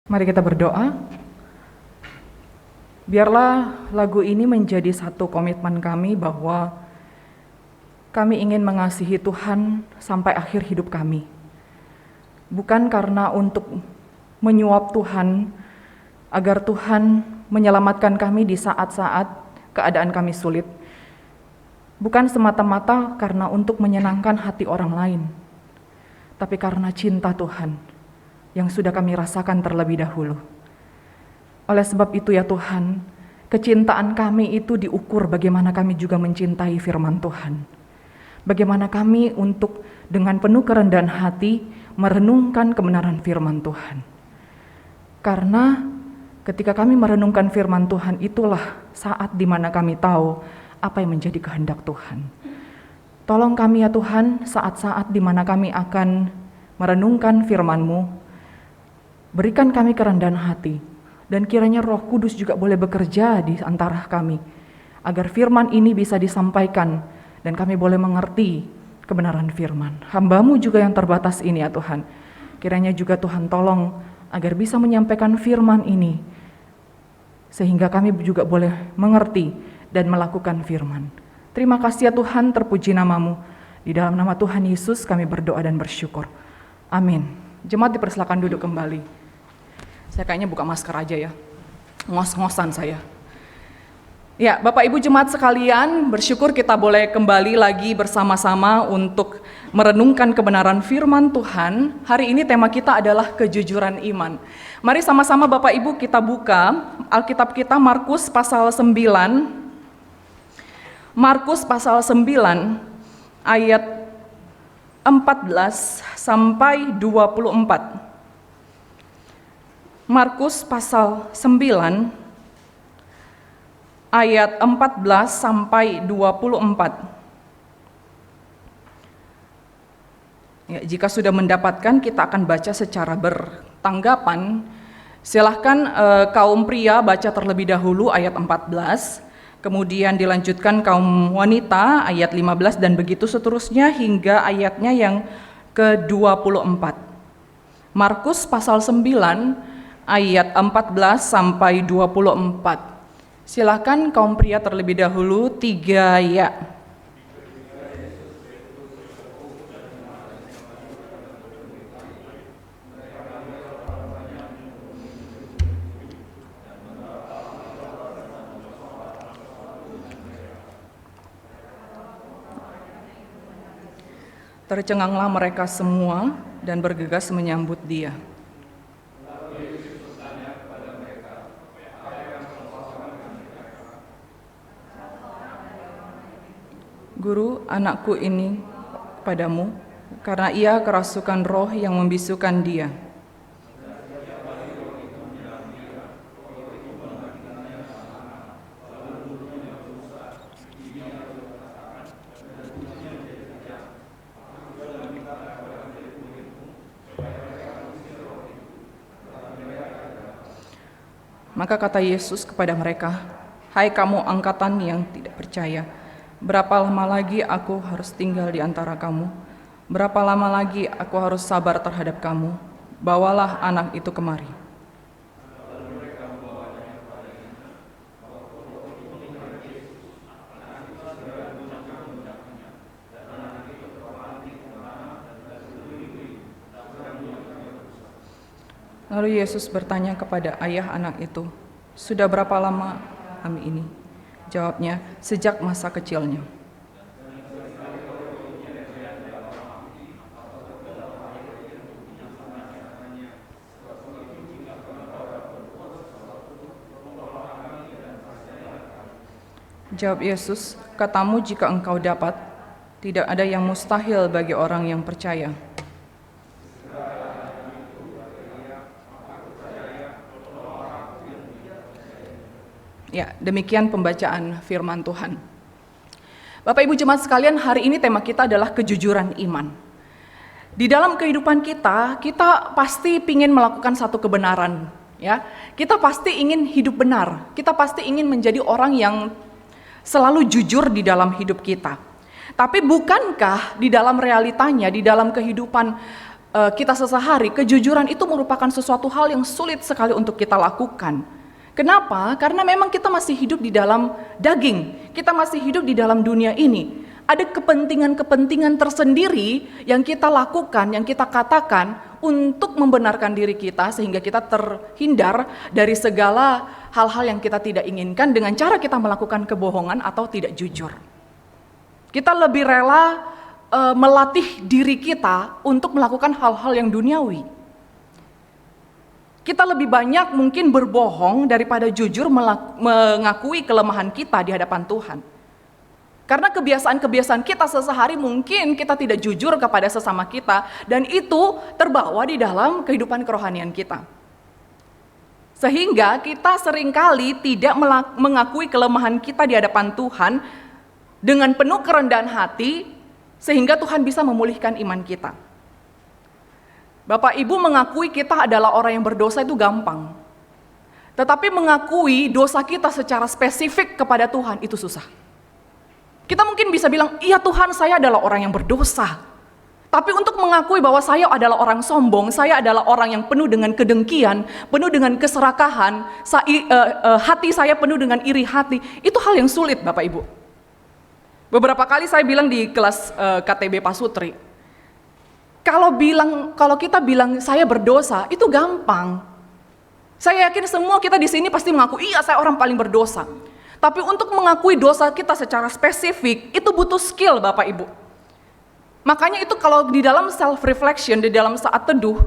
Mari kita berdoa. Biarlah lagu ini menjadi satu komitmen kami bahwa kami ingin mengasihi Tuhan sampai akhir hidup kami. Bukan karena untuk menyuap Tuhan, agar Tuhan menyelamatkan kami di saat-saat keadaan kami sulit. Bukan semata-mata karena untuk menyenangkan hati orang lain, tapi karena cinta Tuhan yang sudah kami rasakan terlebih dahulu. Oleh sebab itu ya Tuhan, kecintaan kami itu diukur bagaimana kami juga mencintai firman Tuhan. Bagaimana kami untuk dengan penuh kerendahan hati merenungkan kebenaran firman Tuhan. Karena ketika kami merenungkan firman Tuhan, itulah saat di mana kami tahu apa yang menjadi kehendak Tuhan. Tolong kami ya Tuhan, saat-saat di mana kami akan merenungkan firman-Mu, berikan kami kerendahan hati, dan kiranya Roh Kudus juga boleh bekerja di antara kami, agar firman ini bisa disampaikan, dan kami boleh mengerti kebenaran firman. Hamba-Mu juga yang terbatas ini ya Tuhan, kiranya juga Tuhan tolong, agar bisa menyampaikan firman ini, sehingga kami juga boleh mengerti dan melakukan firman. Terima kasih ya Tuhan, terpuji nama-Mu. Di dalam nama Tuhan Yesus kami berdoa dan bersyukur. Amin. Jemaat dipersilakan duduk kembali. Saya kayaknya buka masker aja ya, ngos-ngosan saya. Ya, Bapak Ibu jemaat sekalian, bersyukur kita boleh kembali lagi bersama-sama untuk merenungkan kebenaran firman Tuhan. Hari ini tema kita adalah kejujuran iman. Mari sama-sama Bapak Ibu kita buka Alkitab kita Markus pasal 9. Markus pasal 9 ayat 14 sampai 24. Markus pasal 9 ayat 14 sampai 24. Ya, jika sudah mendapatkan, kita akan baca secara bertanggapan. Silahkan kaum pria baca terlebih dahulu ayat 14, kemudian dilanjutkan kaum wanita ayat 15 dan begitu seterusnya hingga ayatnya yang ke-24. Markus pasal 9 ayat 14 sampai 24. Silakan kaum pria terlebih dahulu, 3 ya. Tercenganglah mereka semua dan bergegas menyambut Dia. Guru, anakku ini padamu, karena ia kerasukan roh yang membisukan dia. Maka kata Yesus kepada mereka, "Hai kamu angkatan yang tidak percaya, berapa lama lagi aku harus tinggal di antara kamu? Berapa lama lagi aku harus sabar terhadap kamu? Bawalah anak itu kemari." Lalu Yesus bertanya kepada ayah anak itu, "Sudah berapa lama kami ini?" Jawabnya, "Sejak masa kecilnya." Jawab Yesus, "Katamu jika engkau dapat, tidak ada yang mustahil bagi orang yang percaya." Ya, demikian pembacaan firman Tuhan. Bapak Ibu jemaat sekalian, hari ini tema kita adalah kejujuran iman. Di dalam kehidupan kita pasti ingin melakukan satu kebenaran, ya. Kita pasti ingin hidup benar. Kita pasti ingin menjadi orang yang selalu jujur di dalam hidup kita. Tapi bukankah di dalam realitanya, di dalam kehidupan kita sehari-hari, kejujuran itu merupakan sesuatu hal yang sulit sekali untuk kita lakukan. Kenapa? Karena memang kita masih hidup di dalam daging, kita masih hidup di dalam dunia ini. Ada kepentingan-kepentingan tersendiri yang kita lakukan, yang kita katakan untuk membenarkan diri kita sehingga kita terhindar dari segala hal-hal yang kita tidak inginkan dengan cara kita melakukan kebohongan atau tidak jujur. Kita lebih rela melatih diri kita untuk melakukan hal-hal yang duniawi. Kita lebih banyak mungkin berbohong daripada jujur mengakui kelemahan kita di hadapan Tuhan. Karena kebiasaan-kebiasaan kita sehari-hari mungkin kita tidak jujur kepada sesama kita, dan itu terbawa di dalam kehidupan kerohanian kita. Sehingga kita seringkali tidak mengakui kelemahan kita di hadapan Tuhan dengan penuh kerendahan hati, sehingga Tuhan bisa memulihkan iman kita. Bapak Ibu, mengakui kita adalah orang yang berdosa itu gampang. Tetapi mengakui dosa kita secara spesifik kepada Tuhan itu susah. Kita mungkin bisa bilang, iya Tuhan, saya adalah orang yang berdosa. Tapi untuk mengakui bahwa saya adalah orang sombong, saya adalah orang yang penuh dengan kedengkian, penuh dengan keserakahan, hati saya penuh dengan iri hati, itu hal yang sulit Bapak Ibu. Beberapa kali saya bilang di kelas KTB Pasutri, kalau kita bilang saya berdosa, itu gampang. Saya yakin semua kita di sini pasti mengaku, iya saya orang paling berdosa. Tapi untuk mengakui dosa kita secara spesifik, itu butuh skill Bapak Ibu. Makanya itu kalau di dalam self-reflection, di dalam saat teduh,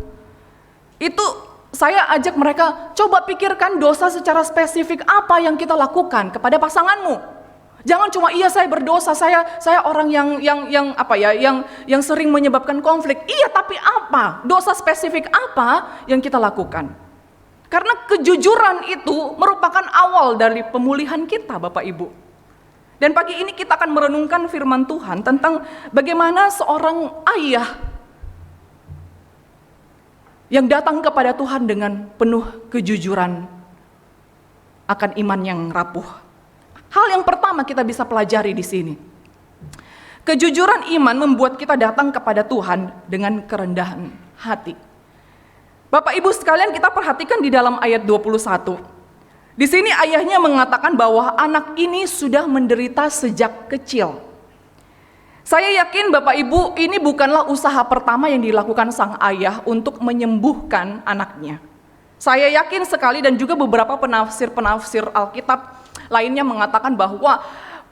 itu saya ajak mereka, coba pikirkan dosa secara spesifik apa yang kita lakukan kepada pasanganmu. Jangan cuma iya saya berdosa, saya orang yang sering menyebabkan konflik. Iya, tapi apa? Dosa spesifik apa yang kita lakukan? Karena kejujuran itu merupakan awal dari pemulihan kita Bapak Ibu. Dan pagi ini kita akan merenungkan firman Tuhan tentang bagaimana seorang ayah yang datang kepada Tuhan dengan penuh kejujuran akan iman yang rapuh. Hal yang pertama kita bisa pelajari di sini. Kejujuran iman membuat kita datang kepada Tuhan dengan kerendahan hati. Bapak Ibu sekalian, kita perhatikan di dalam ayat 21. Di sini ayahnya mengatakan bahwa anak ini sudah menderita sejak kecil. Saya yakin Bapak Ibu, ini bukanlah usaha pertama yang dilakukan sang ayah untuk menyembuhkan anaknya. Saya yakin sekali, dan juga beberapa penafsir Alkitab lainnya mengatakan bahwa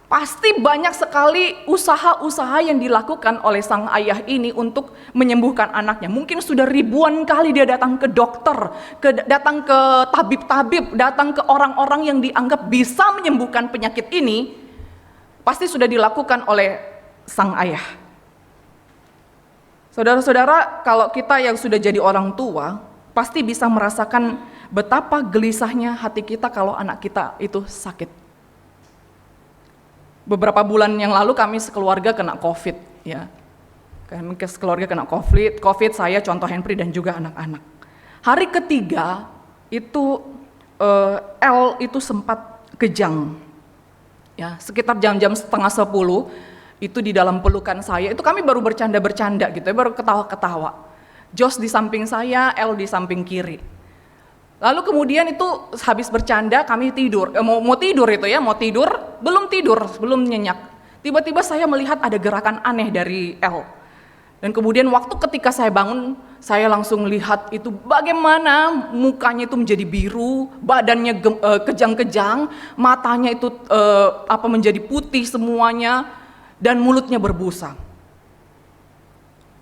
pasti banyak sekali usaha-usaha yang dilakukan oleh sang ayah ini untuk menyembuhkan anaknya. Mungkin sudah ribuan kali dia datang ke dokter, datang ke tabib-tabib, datang ke orang-orang yang dianggap bisa menyembuhkan penyakit ini. Pasti sudah dilakukan oleh sang ayah. Saudara-saudara, kalau kita yang sudah jadi orang tua, pasti bisa merasakan betapa gelisahnya hati kita kalau anak kita itu sakit. Beberapa bulan yang lalu kami sekeluarga kena COVID, ya. Kami sekeluarga kena COVID, saya, contoh Henry dan juga anak-anak. Hari ketiga itu L itu sempat kejang, ya, sekitar jam-jam 9:30 itu di dalam pelukan saya. Itu kami baru bercanda-bercanda gitu, baru ketawa-ketawa. Jos di samping saya, L di samping kiri. Lalu kemudian itu habis bercanda kami tidur, mau tidur, belum nyenyak. Tiba-tiba saya melihat ada gerakan aneh dari L. Dan kemudian waktu ketika saya bangun, saya langsung lihat itu bagaimana mukanya itu menjadi biru, badannya kejang-kejang, matanya itu menjadi putih semuanya, dan mulutnya berbusa.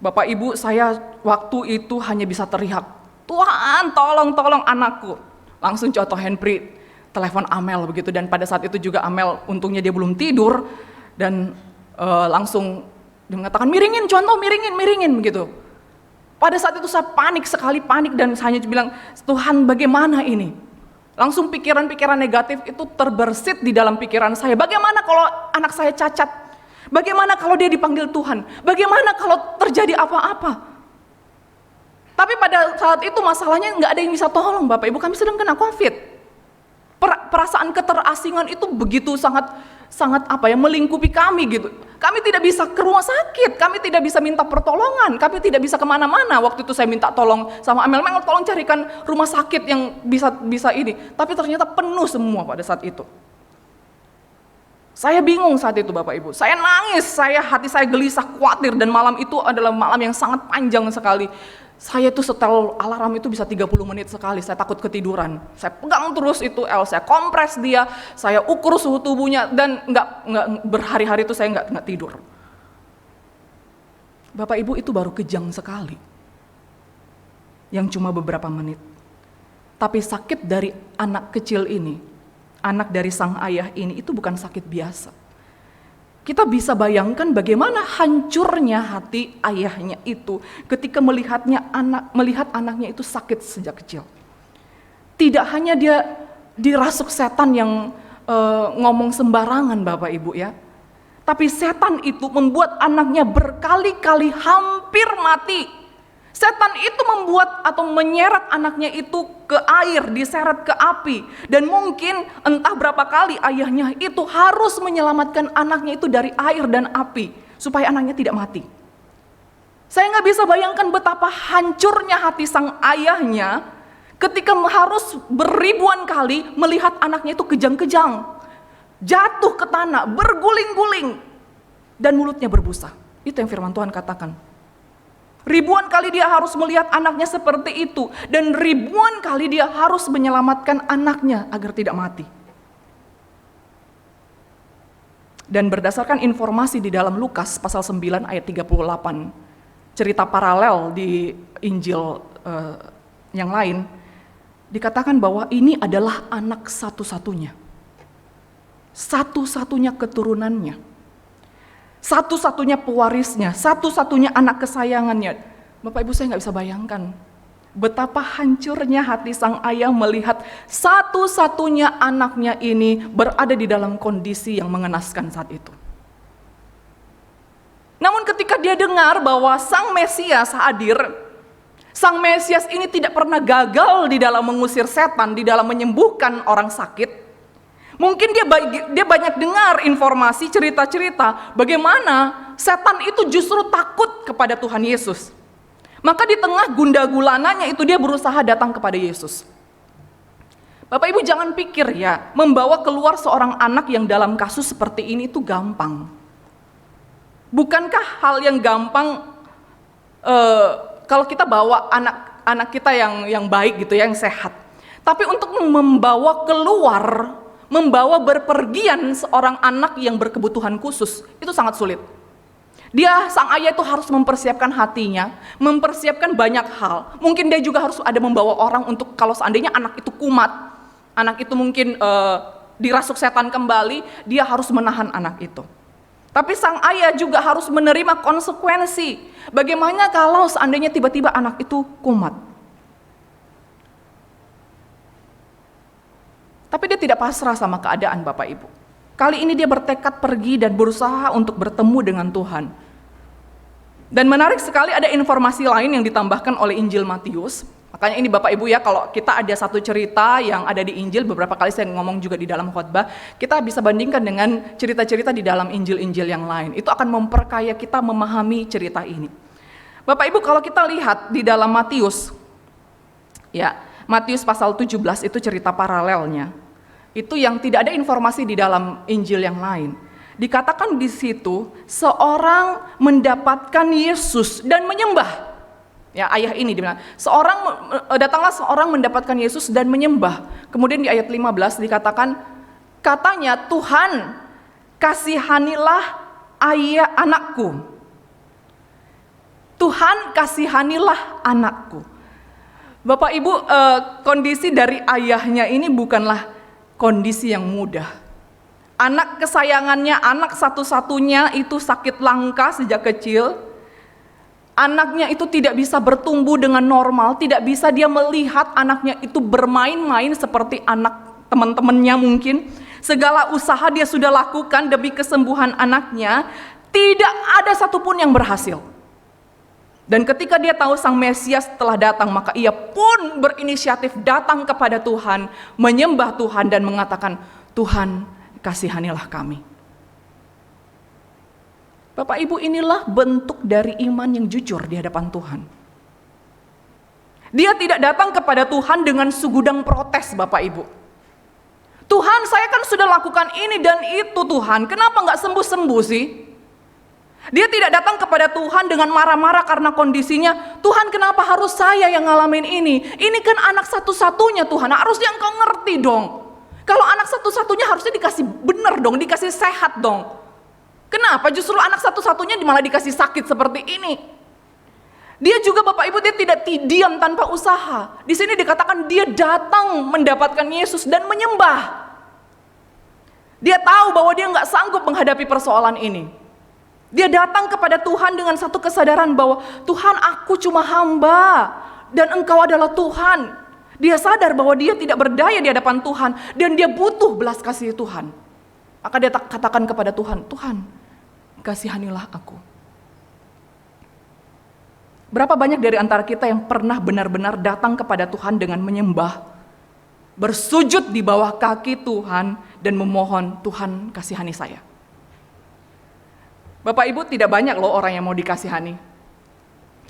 Bapak Ibu, saya waktu itu hanya bisa teriak, Tuhan tolong anakku. Langsung contoh Henry telepon Amel begitu, dan pada saat itu juga Amel untungnya dia belum tidur, dan langsung dia mengatakan miringin begitu. Pada saat itu saya panik dan hanya bilang, Tuhan bagaimana ini? Langsung pikiran-pikiran negatif itu terbersit di dalam pikiran saya. Bagaimana kalau anak saya cacat? Bagaimana kalau dia dipanggil Tuhan? Bagaimana kalau terjadi apa-apa? Tapi pada saat itu masalahnya nggak ada yang bisa tolong Bapak Ibu, kami sedang kena COVID. Perasaan keterasingan itu begitu sangat sangat melingkupi kami gitu. Kami tidak bisa ke rumah sakit, kami tidak bisa minta pertolongan, kami tidak bisa kemana-mana. Waktu itu saya minta tolong sama Amel, tolong carikan rumah sakit yang bisa ini. Tapi ternyata penuh semua pada saat itu. Saya bingung saat itu Bapak Ibu, saya nangis, hati saya gelisah, khawatir, dan malam itu adalah malam yang sangat panjang sekali. Saya tuh setel alarm itu bisa 30 menit sekali, saya takut ketiduran. Saya pegang terus itu saya kompres dia, saya ukur suhu tubuhnya, dan nggak berhari-hari itu saya nggak tidur. Bapak Ibu, itu baru kejang sekali, yang cuma beberapa menit. Tapi sakit dari anak kecil ini, anak dari sang ayah ini, itu bukan sakit biasa. Kita bisa bayangkan bagaimana hancurnya hati ayahnya itu ketika melihat anaknya itu sakit sejak kecil. Tidak hanya dia dirasuk setan yang ngomong sembarangan Bapak Ibu ya, tapi setan itu membuat anaknya berkali-kali hampir mati. Setan itu membuat atau menyeret anaknya itu ke air, diseret ke api. Dan mungkin entah berapa kali ayahnya itu harus menyelamatkan anaknya itu dari air dan api, supaya anaknya tidak mati. Saya nggak bisa bayangkan betapa hancurnya hati sang ayahnya ketika harus beribuan kali melihat anaknya itu kejang-kejang, jatuh ke tanah, berguling-guling, dan mulutnya berbusa. Itu yang firman Tuhan katakan. Ribuan kali dia harus melihat anaknya seperti itu, dan ribuan kali dia harus menyelamatkan anaknya agar tidak mati. Dan berdasarkan informasi di dalam Lukas pasal 9 ayat 38, cerita paralel di Injil yang lain, dikatakan bahwa ini adalah anak satu-satunya keturunannya, satu-satunya pewarisnya, satu-satunya anak kesayangannya. Bapak Ibu, saya nggak bisa bayangkan betapa hancurnya hati sang ayah melihat satu-satunya anaknya ini berada di dalam kondisi yang mengenaskan saat itu. Namun ketika dia dengar bahwa sang Mesias hadir, sang Mesias ini tidak pernah gagal di dalam mengusir setan, di dalam menyembuhkan orang sakit. Mungkin dia banyak dengar informasi, cerita-cerita bagaimana setan itu justru takut kepada Tuhan Yesus. Maka di tengah gundah gulananya itu dia berusaha datang kepada Yesus. Bapak Ibu jangan pikir ya, membawa keluar seorang anak yang dalam kasus seperti ini itu gampang. Bukankah hal yang gampang kalau kita bawa anak kita yang baik gitu ya, yang sehat. Tapi untuk membawa keluar, membawa berpergian seorang anak yang berkebutuhan khusus, itu sangat sulit. Sang ayah itu harus mempersiapkan hatinya, mempersiapkan banyak hal. Mungkin dia juga harus ada membawa orang untuk kalau seandainya anak itu kumat, anak itu mungkin dirasuk setan kembali, dia harus menahan anak itu. Tapi sang ayah juga harus menerima konsekuensi. Bagaimana kalau seandainya tiba-tiba anak itu kumat? Tapi dia tidak pasrah sama keadaan Bapak Ibu. Kali ini dia bertekad pergi dan berusaha untuk bertemu dengan Tuhan. Dan menarik sekali ada informasi lain yang ditambahkan oleh Injil Matius. Makanya ini Bapak Ibu ya, kalau kita ada satu cerita yang ada di Injil, beberapa kali saya ngomong juga di dalam khotbah, kita bisa bandingkan dengan cerita-cerita di dalam Injil-Injil yang lain. Itu akan memperkaya kita memahami cerita ini. Bapak Ibu kalau kita lihat di dalam Matius, ya Matius pasal 17 itu cerita paralelnya. Itu yang tidak ada informasi di dalam Injil yang lain. Dikatakan di situ seorang mendapatkan Yesus dan menyembah. Ya ayah ini dibilang, datanglah seorang mendapatkan Yesus dan menyembah. Kemudian di ayat 15 dikatakan, katanya, Tuhan kasihanilah anakku. Tuhan kasihanilah anakku. Bapak Ibu, kondisi dari ayahnya ini bukanlah kondisi yang mudah. Anak kesayangannya, anak satu-satunya itu sakit langka sejak kecil. Anaknya itu tidak bisa bertumbuh dengan normal, tidak bisa dia melihat anaknya itu bermain-main seperti anak teman-temannya mungkin. Segala usaha dia sudah lakukan demi kesembuhan anaknya, tidak ada satupun yang berhasil. Dan ketika dia tahu sang Mesias telah datang, maka ia pun berinisiatif datang kepada Tuhan, menyembah Tuhan dan mengatakan, Tuhan kasihanilah kami. Bapak Ibu, inilah bentuk dari iman yang jujur di hadapan Tuhan. Dia tidak datang kepada Tuhan dengan segudang protes, Bapak Ibu. Tuhan, saya kan sudah lakukan ini dan itu Tuhan, kenapa nggak sembuh-sembuh sih? Dia tidak datang kepada Tuhan dengan marah-marah karena kondisinya, Tuhan kenapa harus saya yang ngalamin ini? Ini kan anak satu-satunya Tuhan, harusnya engkau ngerti dong. Kalau anak satu-satunya harusnya dikasih benar dong, dikasih sehat dong. Kenapa justru anak satu-satunya malah dikasih sakit seperti ini? Dia juga Bapak Ibu, dia tidak diam tanpa usaha. Di sini dikatakan dia datang mendapatkan Yesus dan menyembah. Dia tahu bahwa dia nggak sanggup menghadapi persoalan ini. Dia datang kepada Tuhan dengan satu kesadaran bahwa Tuhan, aku cuma hamba dan Engkau adalah Tuhan. Dia sadar bahwa dia tidak berdaya di hadapan Tuhan dan dia butuh belas kasih Tuhan. Maka dia katakan kepada Tuhan, Tuhan, kasihanilah aku. Berapa banyak dari antara kita yang pernah benar-benar datang kepada Tuhan dengan menyembah, bersujud di bawah kaki Tuhan dan memohon, Tuhan kasihani saya. Bapak Ibu, tidak banyak loh orang yang mau dikasihani.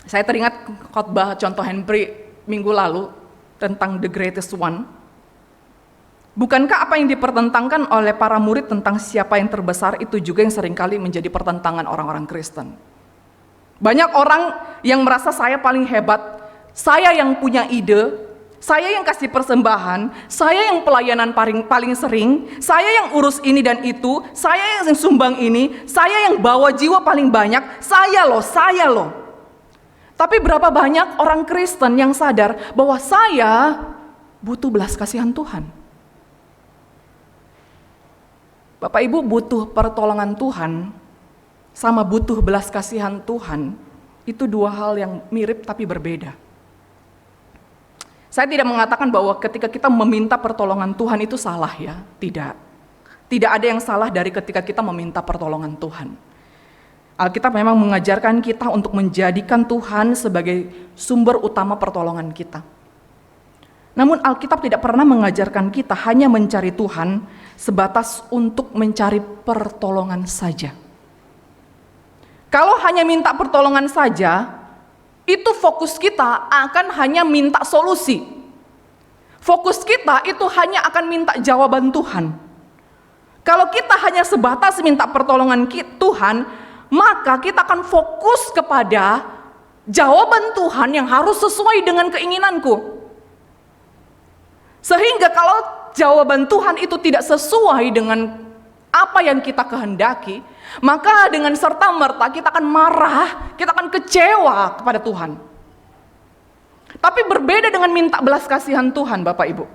Saya teringat khotbah contoh Henry minggu lalu tentang the greatest one. Bukankah apa yang dipertentangkan oleh para murid tentang siapa yang terbesar itu juga yang seringkali menjadi pertentangan orang-orang Kristen? Banyak orang yang merasa saya paling hebat, saya yang punya ide, saya yang kasih persembahan, saya yang pelayanan paling sering, saya yang urus ini dan itu, saya yang sumbang ini, saya yang bawa jiwa paling banyak, saya loh. Tapi berapa banyak orang Kristen yang sadar bahwa saya butuh belas kasihan Tuhan. Bapak Ibu, butuh pertolongan Tuhan sama butuh belas kasihan Tuhan itu dua hal yang mirip tapi berbeda. Saya tidak mengatakan bahwa ketika kita meminta pertolongan Tuhan itu salah ya, tidak. Tidak ada yang salah dari ketika kita meminta pertolongan Tuhan. Alkitab memang mengajarkan kita untuk menjadikan Tuhan sebagai sumber utama pertolongan kita. Namun Alkitab tidak pernah mengajarkan kita hanya mencari Tuhan sebatas untuk mencari pertolongan saja. Kalau hanya minta pertolongan saja, itu fokus kita akan hanya minta solusi. Fokus kita itu hanya akan minta jawaban Tuhan. Kalau kita hanya sebatas minta pertolongan Tuhan, maka kita akan fokus kepada jawaban Tuhan yang harus sesuai dengan keinginanku. Sehingga kalau jawaban Tuhan itu tidak sesuai dengan apa yang kita kehendaki, maka dengan serta-merta kita akan marah, kita akan kecewa kepada Tuhan. Tapi berbeda dengan minta belas kasihan Tuhan, Bapak Ibu.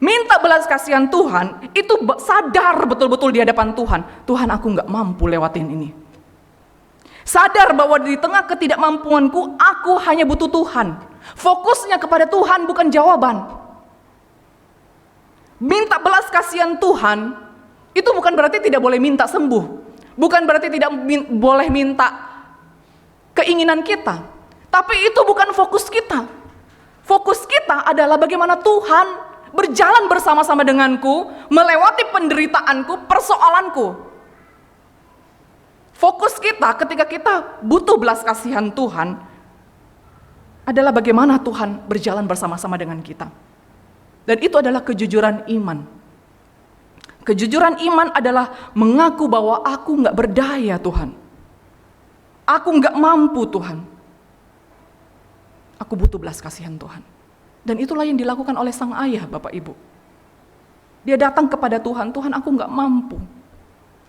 Minta belas kasihan Tuhan itu sadar betul-betul di hadapan Tuhan. Tuhan, aku gak mampu lewatin ini. Sadar bahwa di tengah ketidakmampuanku, aku hanya butuh Tuhan. Fokusnya kepada Tuhan, bukan jawaban. Minta belas kasihan Tuhan itu bukan berarti tidak boleh minta sembuh. Bukan berarti tidak boleh minta keinginan kita. Tapi itu bukan fokus kita. Fokus kita adalah bagaimana Tuhan berjalan bersama-sama denganku, melewati penderitaanku, persoalanku. Fokus kita ketika kita butuh belas kasihan Tuhan adalah bagaimana Tuhan berjalan bersama-sama dengan kita. Dan itu adalah kejujuran iman. Kejujuran iman adalah mengaku bahwa aku gak berdaya Tuhan. Aku gak mampu Tuhan. Aku butuh belas kasihan Tuhan. Dan itulah yang dilakukan oleh sang ayah, Bapak Ibu. Dia datang kepada Tuhan, Tuhan aku gak mampu.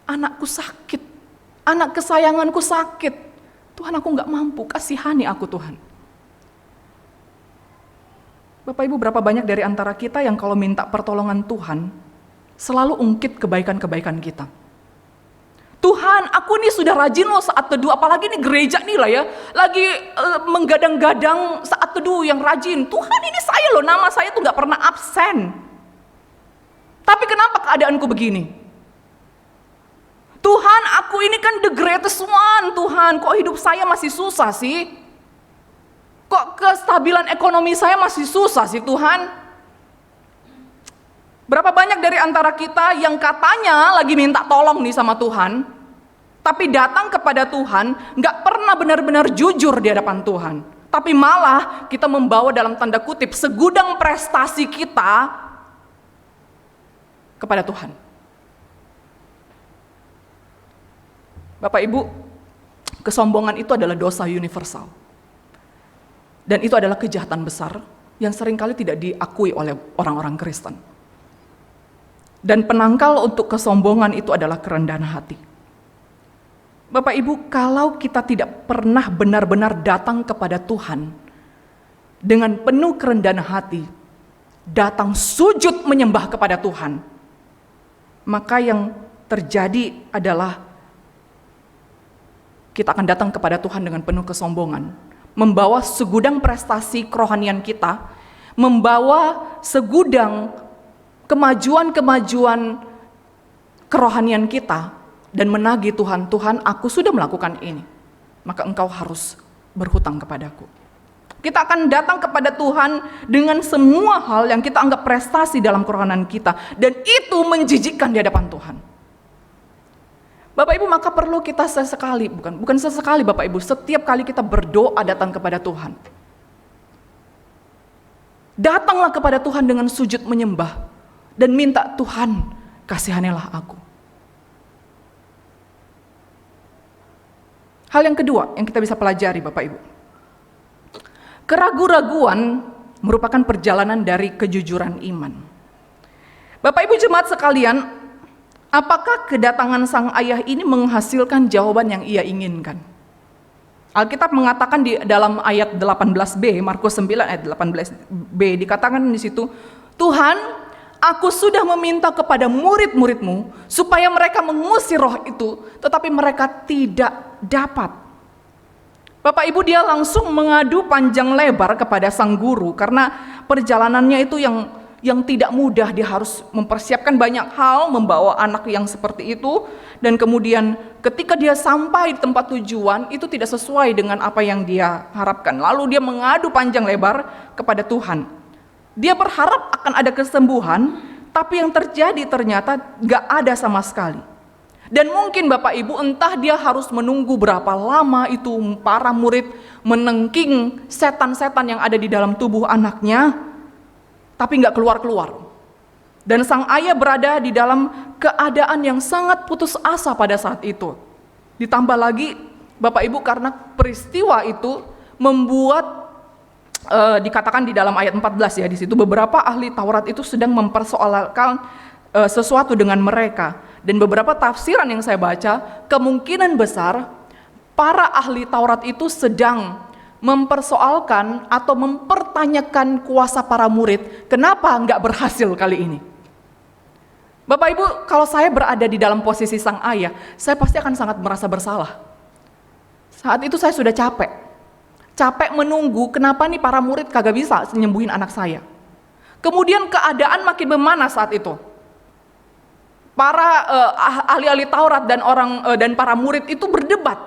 Anakku sakit. Anak kesayanganku sakit. Tuhan aku gak mampu, kasihani aku Tuhan. Bapak Ibu, berapa banyak dari antara kita yang kalau minta pertolongan Tuhan selalu ungkit kebaikan-kebaikan kita. Tuhan, aku nih sudah rajin loh saat teduh, apalagi nih gereja nih lah ya, lagi menggadang-gadang saat teduh yang rajin. Tuhan, ini saya loh, nama saya tuh gak pernah absen. Tapi kenapa keadaanku begini? Tuhan, aku ini kan the greatest one, Tuhan, kok hidup saya masih susah sih? Kok kestabilan ekonomi saya masih susah sih Tuhan? Berapa banyak dari antara kita yang katanya lagi minta tolong nih sama Tuhan, tapi datang kepada Tuhan nggak pernah benar-benar jujur di hadapan Tuhan. Tapi malah kita membawa dalam tanda kutip segudang prestasi kita kepada Tuhan. Bapak Ibu, kesombongan itu adalah dosa universal. Dan itu adalah kejahatan besar yang seringkali tidak diakui oleh orang-orang Kristen. Dan penangkal untuk kesombongan itu adalah kerendahan hati. Bapak Ibu, kalau kita tidak pernah benar-benar datang kepada Tuhan dengan penuh kerendahan hati, datang sujud menyembah kepada Tuhan, maka yang terjadi adalah kita akan datang kepada Tuhan dengan penuh kesombongan, membawa segudang prestasi kerohanian kita, membawa segudang kemajuan-kemajuan kerohanian kita, dan menagih Tuhan, Tuhan aku sudah melakukan ini, maka engkau harus berhutang kepadaku. Kita akan datang kepada Tuhan dengan semua hal yang kita anggap prestasi dalam kerohanian kita, dan itu menjijikkan di hadapan Tuhan. Bapak Ibu, maka perlu kita sesekali, bukan sesekali Bapak Ibu, setiap kali kita berdoa datang kepada Tuhan. Datanglah kepada Tuhan dengan sujud menyembah dan minta, Tuhan kasihanilah aku. Hal yang kedua yang kita bisa pelajari Bapak Ibu, keraguan-raguan merupakan perjalanan dari kejujuran iman. Bapak Ibu jemaat sekalian, apakah kedatangan sang ayah ini menghasilkan jawaban yang ia inginkan? Alkitab mengatakan di dalam ayat 18b, Markus 9 ayat 18b, dikatakan di situ, Tuhan, aku sudah meminta kepada murid-muridmu supaya mereka mengusir roh itu, tetapi mereka tidak dapat. Bapak Ibu, dia langsung mengadu panjang lebar kepada sang guru karena perjalanannya itu yang tidak mudah. Dia harus mempersiapkan banyak hal, membawa anak yang seperti itu, dan kemudian ketika dia sampai di tempat tujuan itu tidak sesuai dengan apa yang dia harapkan. Lalu dia mengadu panjang lebar kepada Tuhan. Dia berharap akan ada kesembuhan, tapi yang terjadi ternyata gak ada sama sekali. Dan mungkin Bapak Ibu, entah dia harus menunggu berapa lama itu para murid menengking setan-setan yang ada di dalam tubuh anaknya, tapi gak keluar-keluar. Dan sang ayah berada di dalam keadaan yang sangat putus asa pada saat itu. Ditambah lagi Bapak Ibu, karena peristiwa itu membuat dikatakan di dalam ayat 14 ya, di situ beberapa ahli Taurat itu sedang mempersoalkan sesuatu dengan mereka. Dan beberapa tafsiran yang saya baca, kemungkinan besar para ahli Taurat itu sedang mempersoalkan atau mempertanyakan kuasa para murid, kenapa nggak berhasil kali ini. Bapak Ibu, kalau saya berada di dalam posisi sang ayah, saya pasti akan sangat merasa bersalah. Saat itu saya sudah capek menunggu kenapa nih para murid kagak bisa nyembuhin anak saya. Kemudian keadaan makin memanas saat itu. Para ahli-ahli Taurat dan para murid itu berdebat.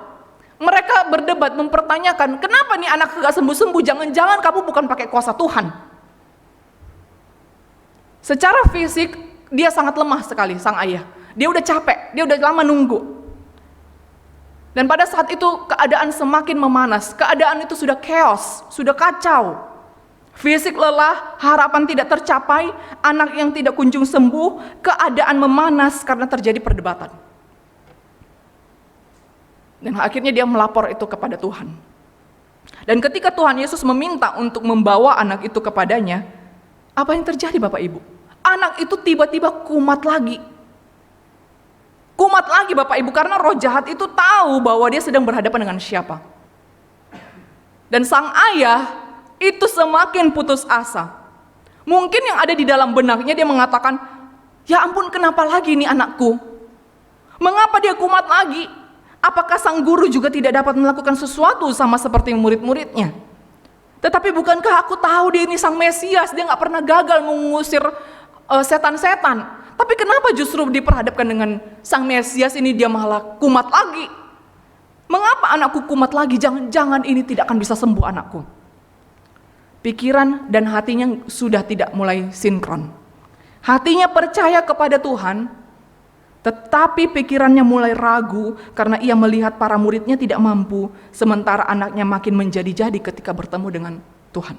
Mereka berdebat mempertanyakan, kenapa nih anak gak sembuh-sembuh? Jangan-jangan kamu bukan pakai kuasa Tuhan. Secara fisik dia sangat lemah sekali sang ayah. Dia udah capek, dia udah lama nunggu. Dan pada saat itu keadaan semakin memanas, keadaan itu sudah chaos, sudah kacau. Fisik lelah, harapan tidak tercapai, anak yang tidak kunjung sembuh, keadaan memanas karena terjadi perdebatan. Dan akhirnya dia melapor itu kepada Tuhan. Dan ketika Tuhan Yesus meminta untuk membawa anak itu kepadanya, apa yang terjadi Bapak Ibu? Anak itu tiba-tiba kumat lagi. Kumat lagi Bapak Ibu, karena roh jahat itu tahu bahwa dia sedang berhadapan dengan siapa. Dan sang ayah itu semakin putus asa. Mungkin yang ada di dalam benaknya dia mengatakan, ya ampun, kenapa lagi nih anakku? Mengapa dia kumat lagi? Apakah sang guru juga tidak dapat melakukan sesuatu sama seperti murid-muridnya? Tetapi bukankah aku tahu dia ini sang Mesias, dia gak pernah gagal mengusir setan-setan. Tapi kenapa justru diperhadapkan dengan sang Mesias ini dia malah kumat lagi? Mengapa anakku kumat lagi? Jangan-jangan ini tidak akan bisa sembuh anakku. Pikiran dan hatinya sudah tidak mulai sinkron. Hatinya percaya kepada Tuhan, Tetapi pikirannya mulai ragu karena ia melihat para muridnya tidak mampu, sementara anaknya makin menjadi-jadi ketika bertemu dengan Tuhan.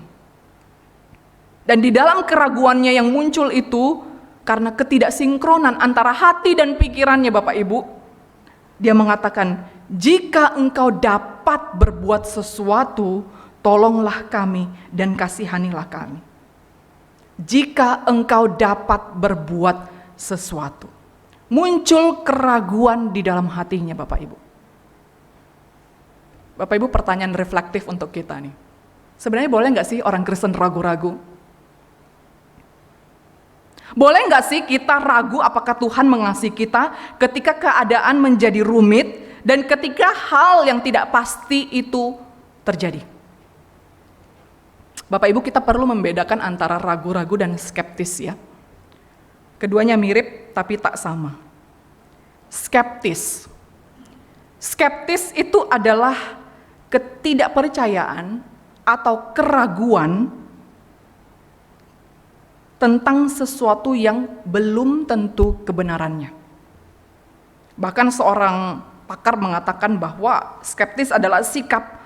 Dan di dalam keraguannya yang muncul itu, karena ketidaksinkronan antara hati dan pikirannya Bapak Ibu, dia mengatakan, jika engkau dapat berbuat sesuatu, tolonglah kami dan kasihanilah kami. Jika engkau dapat berbuat sesuatu. Muncul keraguan di dalam hatinya Bapak Ibu. Bapak Ibu, pertanyaan reflektif untuk kita nih. Sebenarnya boleh nggak sih orang Kristen ragu-ragu? Boleh nggak sih kita ragu apakah Tuhan mengasihi kita ketika keadaan menjadi rumit dan ketika hal yang tidak pasti itu terjadi? Bapak Ibu, kita perlu membedakan antara ragu-ragu dan skeptis ya. Keduanya mirip tapi tak sama. Skeptis. Skeptis itu adalah ketidakpercayaan atau keraguan tentang sesuatu yang belum tentu kebenarannya. Bahkan seorang pakar mengatakan bahwa skeptis adalah sikap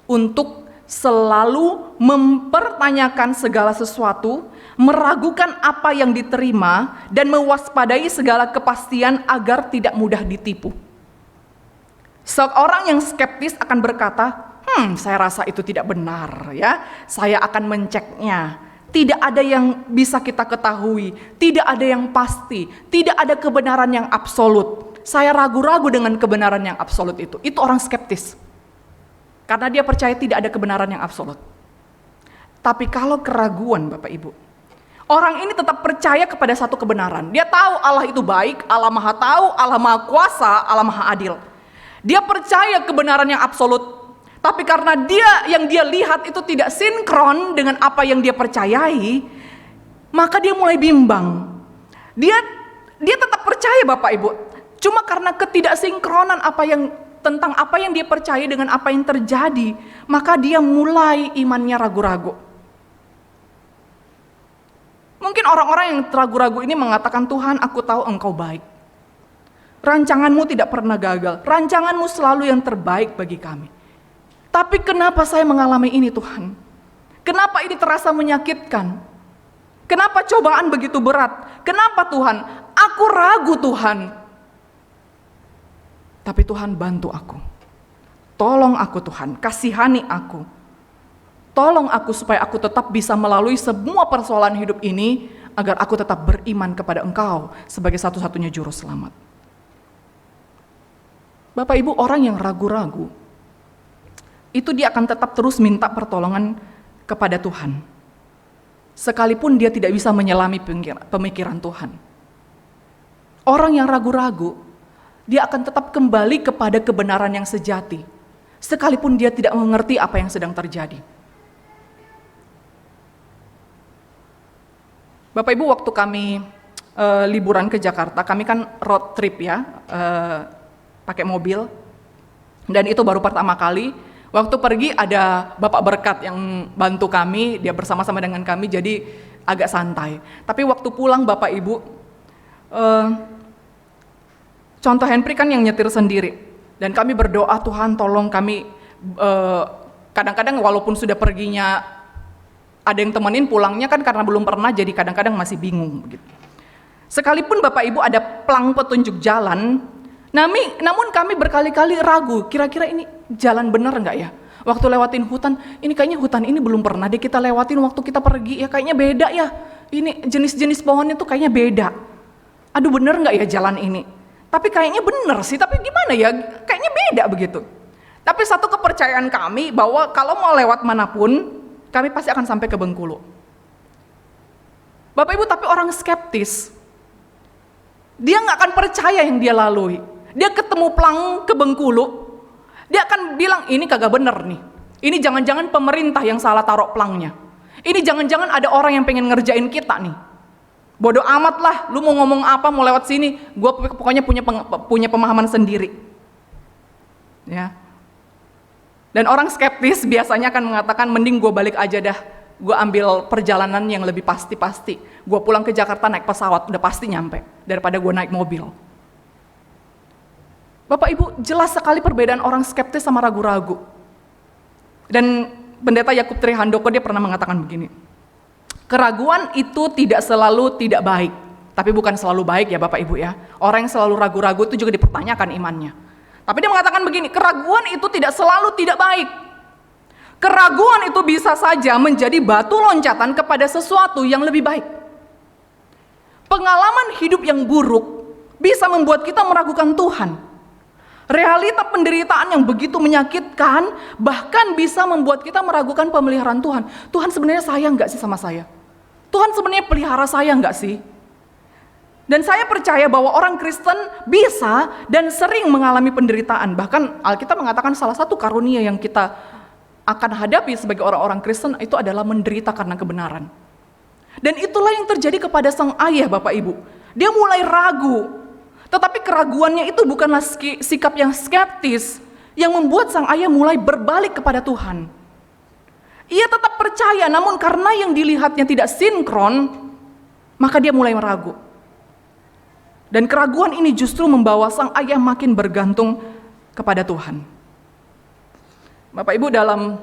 untuk selalu mempertanyakan segala sesuatu, meragukan apa yang diterima, dan mewaspadai segala kepastian agar tidak mudah ditipu. Seorang yang skeptis akan berkata, saya rasa itu tidak benar ya, saya akan menceknya. Tidak ada yang bisa kita ketahui, tidak ada yang pasti, tidak ada kebenaran yang absolut. Saya ragu-ragu dengan kebenaran yang absolut itu. Itu orang skeptis. Karena dia percaya tidak ada kebenaran yang absolut. Tapi kalau keraguan Bapak Ibu, orang ini tetap percaya kepada satu kebenaran. Dia tahu Allah itu baik, Allah Maha tahu, Allah Maha kuasa, Allah Maha adil. Dia percaya kebenaran yang absolut. Tapi karena yang dia lihat itu tidak sinkron dengan apa yang dia percayai, maka dia mulai bimbang. Dia tetap percaya Bapak Ibu. Cuma karena ketidaksinkronan tentang apa yang dia percaya dengan apa yang terjadi, maka dia mulai imannya ragu-ragu. Mungkin orang-orang yang ragu-ragu ini mengatakan, Tuhan, aku tahu engkau baik. Rancanganmu tidak pernah gagal. Rancanganmu selalu yang terbaik bagi kami. Tapi kenapa saya mengalami ini Tuhan? Kenapa ini terasa menyakitkan? Kenapa cobaan begitu berat? Kenapa Tuhan? Aku ragu Tuhan. Tapi Tuhan bantu aku. Tolong aku Tuhan, kasihani aku. Tolong aku supaya aku tetap bisa melalui semua persoalan hidup ini, agar aku tetap beriman kepada Engkau sebagai satu-satunya juru selamat. Bapak Ibu, orang yang ragu-ragu, itu dia akan tetap terus minta pertolongan kepada Tuhan. Sekalipun dia tidak bisa menyelami pemikiran Tuhan. Orang yang ragu-ragu, dia akan tetap kembali kepada kebenaran yang sejati, sekalipun dia tidak mengerti apa yang sedang terjadi. Bapak Ibu, waktu kami liburan ke Jakarta, kami kan road trip ya, pakai mobil, dan itu baru pertama kali. Waktu pergi ada Bapak Berkat yang bantu kami, dia bersama-sama dengan kami, jadi agak santai. Tapi waktu pulang Bapak Ibu, contoh handbrake kan yang nyetir sendiri, dan kami berdoa, Tuhan tolong kami, kadang-kadang walaupun sudah perginya ada yang temenin, pulangnya kan karena belum pernah, jadi kadang-kadang masih bingung begitu. Sekalipun Bapak Ibu ada plang petunjuk jalan, namun kami berkali-kali ragu, kira-kira ini jalan benar nggak ya? Waktu lewatin hutan, ini kayaknya hutan ini belum pernah deh kita lewatin waktu kita pergi, ya kayaknya beda ya. Ini jenis-jenis pohonnya tuh kayaknya beda. Aduh, bener nggak ya jalan ini? Tapi kayaknya bener sih, tapi gimana ya? Kayaknya beda begitu. Tapi satu kepercayaan kami bahwa kalau mau lewat manapun, kami pasti akan sampai ke Bengkulu. Bapak Ibu, tapi orang skeptis, dia nggak akan percaya yang dia lalui. Dia ketemu plang ke Bengkulu, dia akan bilang, ini kagak bener nih. Ini jangan-jangan pemerintah yang salah taruh plangnya. Ini jangan-jangan ada orang yang pengen ngerjain kita nih. Bodoh amat lah, lu mau ngomong apa, mau lewat sini, gue pokoknya punya pemahaman sendiri. Ya. Dan orang skeptis biasanya akan mengatakan, mending gue balik aja dah, gue ambil perjalanan yang lebih pasti-pasti. Gue pulang ke Jakarta naik pesawat, udah pasti nyampe, daripada gue naik mobil. Bapak Ibu, jelas sekali perbedaan orang skeptis sama ragu-ragu. Dan pendeta Yakub Trihandoko dia pernah mengatakan begini, keraguan itu tidak selalu tidak baik, tapi bukan selalu baik ya Bapak Ibu ya. Orang yang selalu ragu-ragu itu juga dipertanyakan imannya. Tapi dia mengatakan begini, keraguan itu tidak selalu tidak baik. Keraguan itu bisa saja menjadi batu loncatan kepada sesuatu yang lebih baik. Pengalaman hidup yang buruk bisa membuat kita meragukan Tuhan. Realita penderitaan yang begitu menyakitkan bahkan bisa membuat kita meragukan pemeliharaan Tuhan. Tuhan sebenarnya sayang gak sih sama saya? Tuhan sebenarnya pelihara saya gak sih? Dan saya percaya bahwa orang Kristen bisa dan sering mengalami penderitaan. Bahkan Alkitab mengatakan salah satu karunia yang kita akan hadapi sebagai orang-orang Kristen itu adalah menderita karena kebenaran. Dan itulah yang terjadi kepada sang ayah Bapak Ibu. Dia mulai ragu. Tetapi keraguannya itu bukanlah sikap yang skeptis yang membuat sang ayah mulai berbalik kepada Tuhan. Ia tetap percaya, namun karena yang dilihatnya tidak sinkron, maka dia mulai meragu. Dan keraguan ini justru membawa sang ayah makin bergantung kepada Tuhan. Bapak Ibu, dalam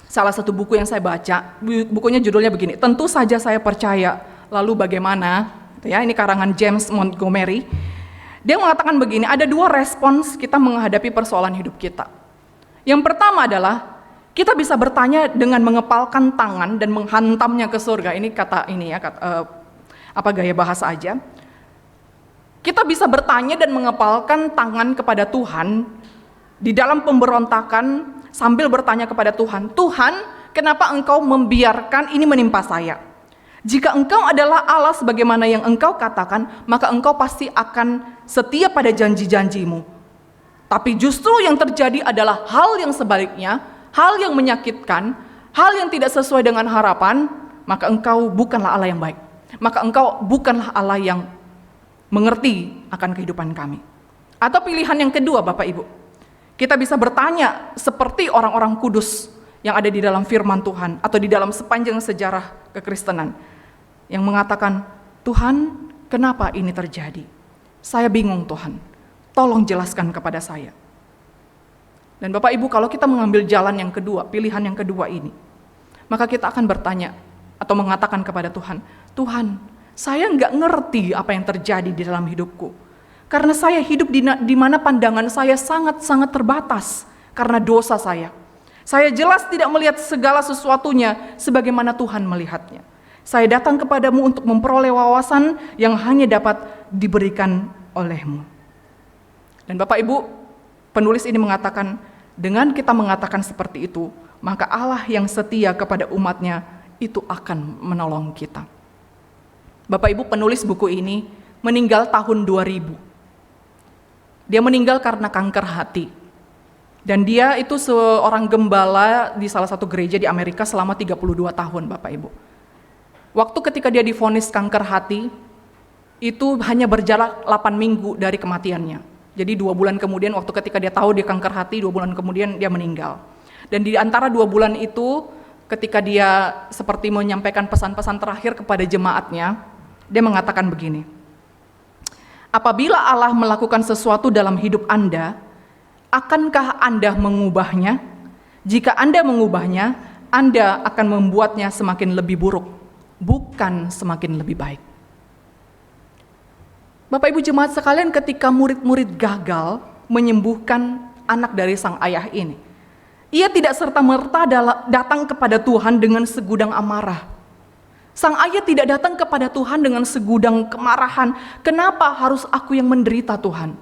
salah satu buku yang saya baca, bukunya judulnya begini, Tentu Saja Saya Percaya, Lalu Bagaimana? Ini karangan James Montgomery. Dia mengatakan begini, ada dua respons kita menghadapi persoalan hidup kita. Yang pertama adalah kita bisa bertanya dengan mengepalkan tangan dan menghantamnya ke surga. Ini gaya bahasa aja. Kita bisa bertanya dan mengepalkan tangan kepada Tuhan di dalam pemberontakan sambil bertanya kepada Tuhan, Tuhan, kenapa Engkau membiarkan ini menimpa saya? Jika Engkau adalah Allah sebagaimana yang Engkau katakan, maka Engkau pasti akan setia pada janji-janjimu. Tapi justru yang terjadi adalah hal yang sebaliknya, hal yang menyakitkan, hal yang tidak sesuai dengan harapan, maka Engkau bukanlah Allah yang baik. Maka Engkau bukanlah Allah yang mengerti akan kehidupan kami. Atau pilihan yang kedua Bapak Ibu, kita bisa bertanya seperti orang-orang kudus yang ada di dalam firman Tuhan atau di dalam sepanjang sejarah kekristenan yang mengatakan, Tuhan, kenapa ini terjadi? Saya bingung Tuhan, tolong jelaskan kepada saya. Dan Bapak Ibu, kalau kita mengambil jalan yang kedua, pilihan yang kedua ini, maka kita akan bertanya atau mengatakan kepada Tuhan, Tuhan, saya nggak ngerti apa yang terjadi di dalam hidupku. Karena saya hidup di mana pandangan saya sangat-sangat terbatas karena dosa saya. Saya jelas tidak melihat segala sesuatunya sebagaimana Tuhan melihatnya. Saya datang kepadamu untuk memperoleh wawasan yang hanya dapat diberikan olehmu. Dan Bapak Ibu, penulis ini mengatakan, dengan kita mengatakan seperti itu, maka Allah yang setia kepada umatnya itu akan menolong kita. Bapak Ibu, penulis buku ini meninggal tahun 2000. Dia meninggal karena kanker hati. Dan dia itu seorang gembala di salah satu gereja di Amerika selama 32 tahun Bapak Ibu. Waktu ketika dia divonis kanker hati, itu hanya berjarak 8 minggu dari kematiannya. Jadi 2 bulan kemudian waktu ketika dia tahu dia kanker hati, 2 bulan kemudian dia meninggal. Dan di antara 2 bulan itu, ketika dia seperti menyampaikan pesan-pesan terakhir kepada jemaatnya, dia mengatakan begini, apabila Allah melakukan sesuatu dalam hidup Anda, akankah Anda mengubahnya? Jika Anda mengubahnya, Anda akan membuatnya semakin lebih buruk, bukan semakin lebih baik. Bapak Ibu jemaat sekalian, ketika murid-murid gagal menyembuhkan anak dari sang ayah ini, ia tidak serta-merta datang kepada Tuhan dengan segudang amarah. Sang ayah tidak datang kepada Tuhan dengan segudang kemarahan. Kenapa harus aku yang menderita Tuhan?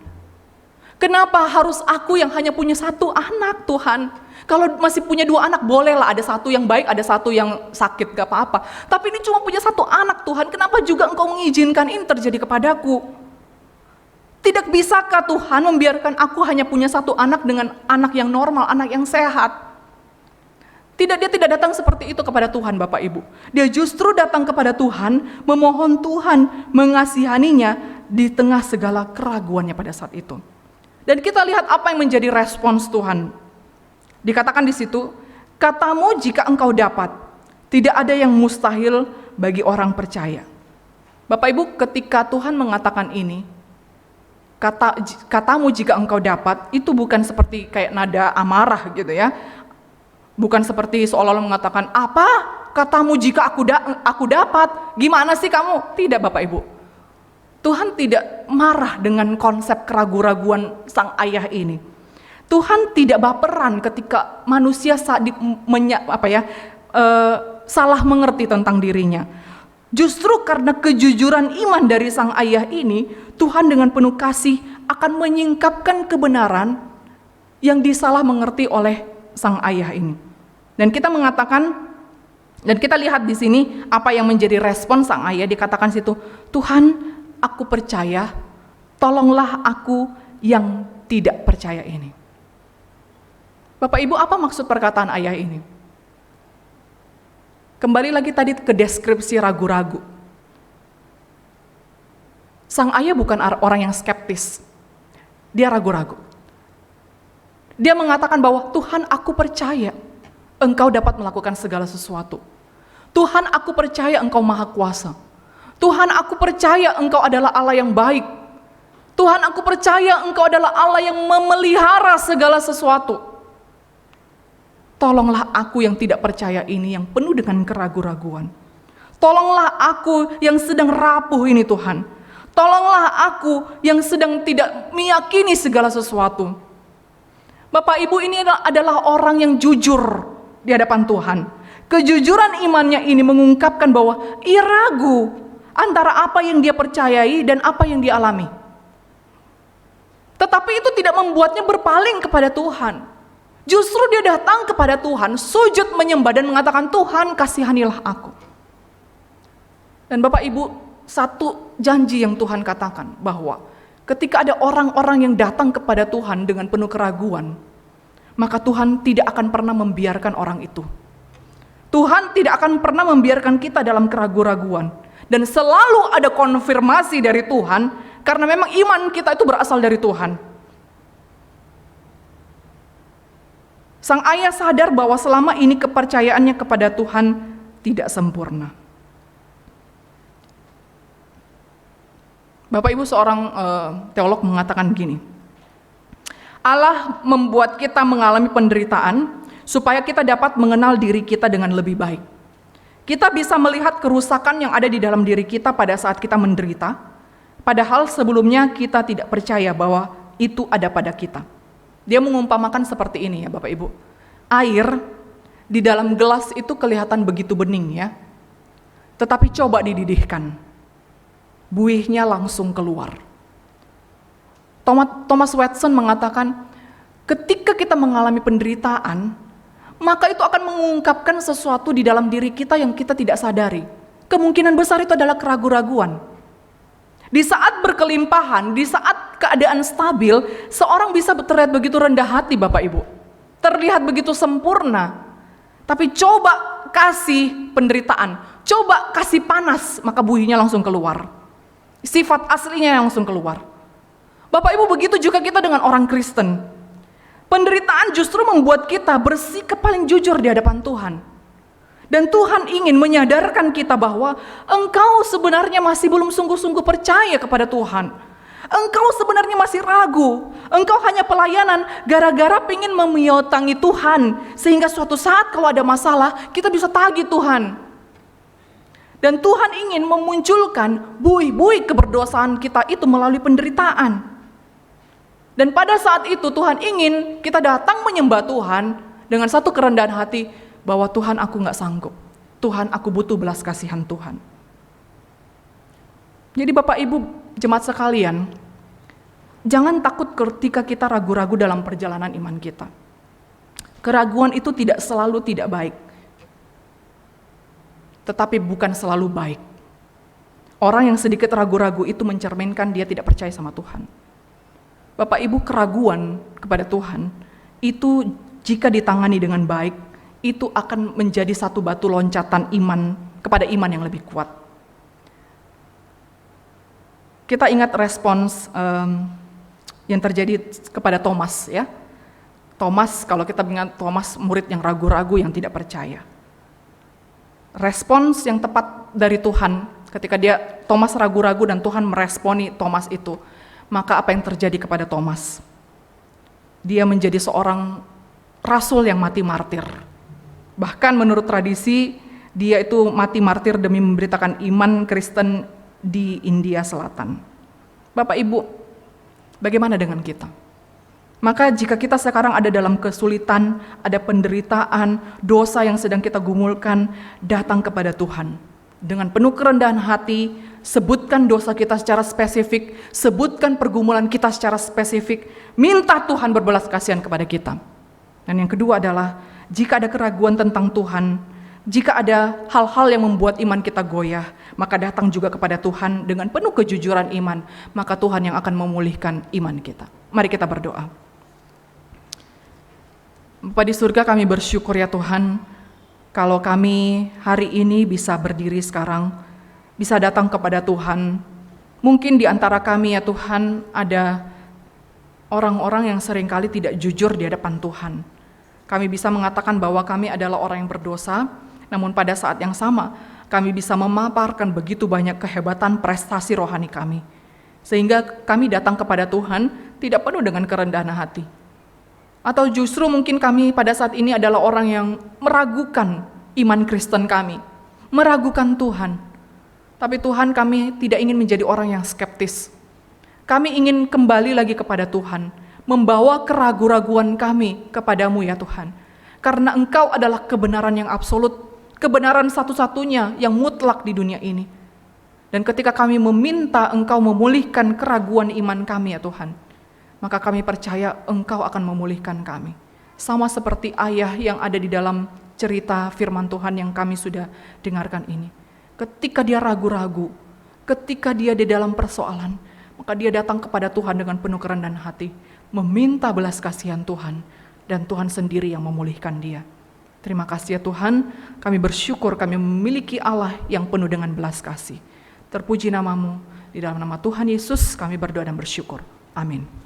Kenapa harus aku yang hanya punya 1 anak Tuhan? Kalau masih punya 2 anak bolehlah, ada 1 yang baik, ada 1 yang sakit, gak apa-apa. Tapi ini cuma punya 1 anak Tuhan, kenapa juga Engkau mengizinkan ini terjadi kepadaku? Tidak bisakah Tuhan membiarkan aku hanya punya 1 anak dengan anak yang normal, anak yang sehat? Dia tidak datang seperti itu kepada Tuhan Bapak Ibu. Dia justru datang kepada Tuhan, memohon Tuhan mengasihaninya di tengah segala keraguannya pada saat itu. Dan kita lihat apa yang menjadi respons Tuhan. Dikatakan di situ, katamu jika engkau dapat, tidak ada yang mustahil bagi orang percaya. Bapak Ibu, ketika Tuhan mengatakan ini, katamu jika engkau dapat, itu bukan seperti kayak nada amarah gitu ya. Bukan seperti seolah-olah mengatakan, apa katamu jika aku dapat? Gimana sih kamu? Tidak Bapak Ibu. Tuhan tidak marah dengan konsep keraguan-raguan sang ayah ini. Tuhan tidak baperan ketika manusia salah mengerti tentang dirinya. Justru karena kejujuran iman dari sang ayah ini, Tuhan dengan penuh kasih akan menyingkapkan kebenaran yang disalah mengerti oleh sang ayah ini. Dan kita mengatakan, dan kita lihat di sini apa yang menjadi respon sang ayah. Dikatakan situ, Tuhan, aku percaya, tolonglah aku yang tidak percaya ini. Bapak Ibu, apa maksud perkataan ayah ini? Kembali lagi tadi ke deskripsi ragu-ragu. Sang ayah bukan orang yang skeptis. Dia ragu-ragu. Dia mengatakan bahwa Tuhan, aku percaya Engkau dapat melakukan segala sesuatu. Tuhan, aku percaya Engkau maha kuasa. Tuhan, aku percaya Engkau adalah Allah yang baik. Tuhan, aku percaya Engkau adalah Allah yang memelihara segala sesuatu. Tolonglah aku yang tidak percaya ini, yang penuh dengan keraguan-raguan. Tolonglah aku yang sedang rapuh ini Tuhan. Tolonglah aku yang sedang tidak meyakini segala sesuatu. Bapak Ibu, ini adalah orang yang jujur di hadapan Tuhan. Kejujuran imannya ini mengungkapkan bahwa ia ragu antara apa yang dia percayai dan apa yang dia alami. Tetapi itu tidak membuatnya berpaling kepada Tuhan. Justru dia datang kepada Tuhan, sujud menyembah dan mengatakan, Tuhan, kasihanilah aku. Dan Bapak Ibu, satu janji yang Tuhan katakan, bahwa ketika ada orang-orang yang datang kepada Tuhan dengan penuh keraguan, maka Tuhan tidak akan pernah membiarkan orang itu. Tuhan tidak akan pernah membiarkan kita dalam keraguan-raguan. Dan selalu ada konfirmasi dari Tuhan, karena memang iman kita itu berasal dari Tuhan. Sang ayah sadar bahwa selama ini kepercayaannya kepada Tuhan tidak sempurna. Bapak Ibu, seorang teolog mengatakan gini, Allah membuat kita mengalami penderitaan supaya kita dapat mengenal diri kita dengan lebih baik. Kita bisa melihat kerusakan yang ada di dalam diri kita pada saat kita menderita, padahal sebelumnya kita tidak percaya bahwa itu ada pada kita. Dia mengumpamakan seperti ini ya Bapak Ibu. Air di dalam gelas itu kelihatan begitu bening ya. Tetapi coba dididihkan. Buihnya langsung keluar. Thomas Watson mengatakan, ketika kita mengalami penderitaan, maka itu akan mengungkapkan sesuatu di dalam diri kita yang kita tidak sadari. Kemungkinan besar itu adalah keraguan-raguan. Di saat berkelimpahan, di saat keadaan stabil, seorang bisa terlihat begitu rendah hati Bapak Ibu. Terlihat begitu sempurna. Tapi coba kasih penderitaan, coba kasih panas, maka buihnya langsung keluar. Sifat aslinya langsung keluar. Bapak Ibu, begitu juga kita dengan orang Kristen. Penderitaan justru membuat kita bersikap paling jujur di hadapan Tuhan. Dan Tuhan ingin menyadarkan kita bahwa engkau sebenarnya masih belum sungguh-sungguh percaya kepada Tuhan. Engkau sebenarnya masih ragu. Engkau hanya pelayanan gara-gara pengen memiotangi Tuhan. Sehingga suatu saat kalau ada masalah, kita bisa tagih Tuhan. Dan Tuhan ingin memunculkan buih-buih keberdosaan kita itu melalui penderitaan. Dan pada saat itu Tuhan ingin kita datang menyembah Tuhan dengan satu kerendahan hati, bahwa Tuhan, aku gak sanggup. Tuhan, aku butuh belas kasihan Tuhan. Jadi Bapak Ibu jemaat sekalian, jangan takut ketika kita ragu-ragu dalam perjalanan iman kita. Keraguan itu tidak selalu tidak baik, tetapi bukan selalu baik. Orang yang sedikit ragu-ragu itu mencerminkan dia tidak percaya sama Tuhan. Bapak Ibu, keraguan kepada Tuhan itu jika ditangani dengan baik, itu akan menjadi satu batu loncatan iman kepada iman yang lebih kuat. Kita ingat respons yang terjadi kepada Thomas ya. Thomas, kalau kita ingat Thomas murid yang ragu-ragu, yang tidak percaya. Respons yang tepat dari Tuhan ketika Thomas ragu-ragu dan Tuhan meresponi Thomas itu, Maka apa yang terjadi kepada Thomas? Dia menjadi seorang rasul yang mati martir. Bahkan menurut tradisi, dia itu mati martir demi memberitakan iman Kristen di India Selatan. Bapak Ibu, bagaimana dengan kita? Maka jika kita sekarang ada dalam kesulitan, ada penderitaan, dosa yang sedang kita gumulkan, datang kepada Tuhan. Dengan penuh kerendahan hati, sebutkan dosa kita secara spesifik, sebutkan pergumulan kita secara spesifik, minta Tuhan berbelas kasihan kepada kita. Dan yang kedua adalah, jika ada keraguan tentang Tuhan, jika ada hal-hal yang membuat iman kita goyah, maka datang juga kepada Tuhan dengan penuh kejujuran iman, maka Tuhan yang akan memulihkan iman kita. Mari kita berdoa. Bapa di surga, kami bersyukur ya Tuhan, kalau kami hari ini bisa berdiri sekarang, bisa datang kepada Tuhan. Mungkin di antara kami ya Tuhan, ada orang-orang yang seringkali tidak jujur di hadapan Tuhan. Kami bisa mengatakan bahwa kami adalah orang yang berdosa, namun pada saat yang sama, kami bisa memaparkan begitu banyak kehebatan prestasi rohani kami. Sehingga kami datang kepada Tuhan tidak penuh dengan kerendahan hati. Atau justru mungkin kami pada saat ini adalah orang yang meragukan iman Kristen kami, meragukan Tuhan. Tapi Tuhan, kami tidak ingin menjadi orang yang skeptis. Kami ingin kembali lagi kepada Tuhan, membawa keraguan-raguan kami kepadamu ya Tuhan. Karena Engkau adalah kebenaran yang absolut, kebenaran satu-satunya yang mutlak di dunia ini. Dan ketika kami meminta Engkau memulihkan keraguan iman kami ya Tuhan, maka kami percaya Engkau akan memulihkan kami. Sama seperti ayah yang ada di dalam cerita firman Tuhan yang kami sudah dengarkan ini. Ketika dia ragu-ragu, ketika dia di dalam persoalan, maka dia datang kepada Tuhan dengan penuh kerendahan hati, meminta belas kasihan Tuhan, dan Tuhan sendiri yang memulihkan dia. Terima kasih ya Tuhan, kami bersyukur kami memiliki Allah yang penuh dengan belas kasih. Terpuji namamu, di dalam nama Tuhan Yesus kami berdoa dan bersyukur. Amin.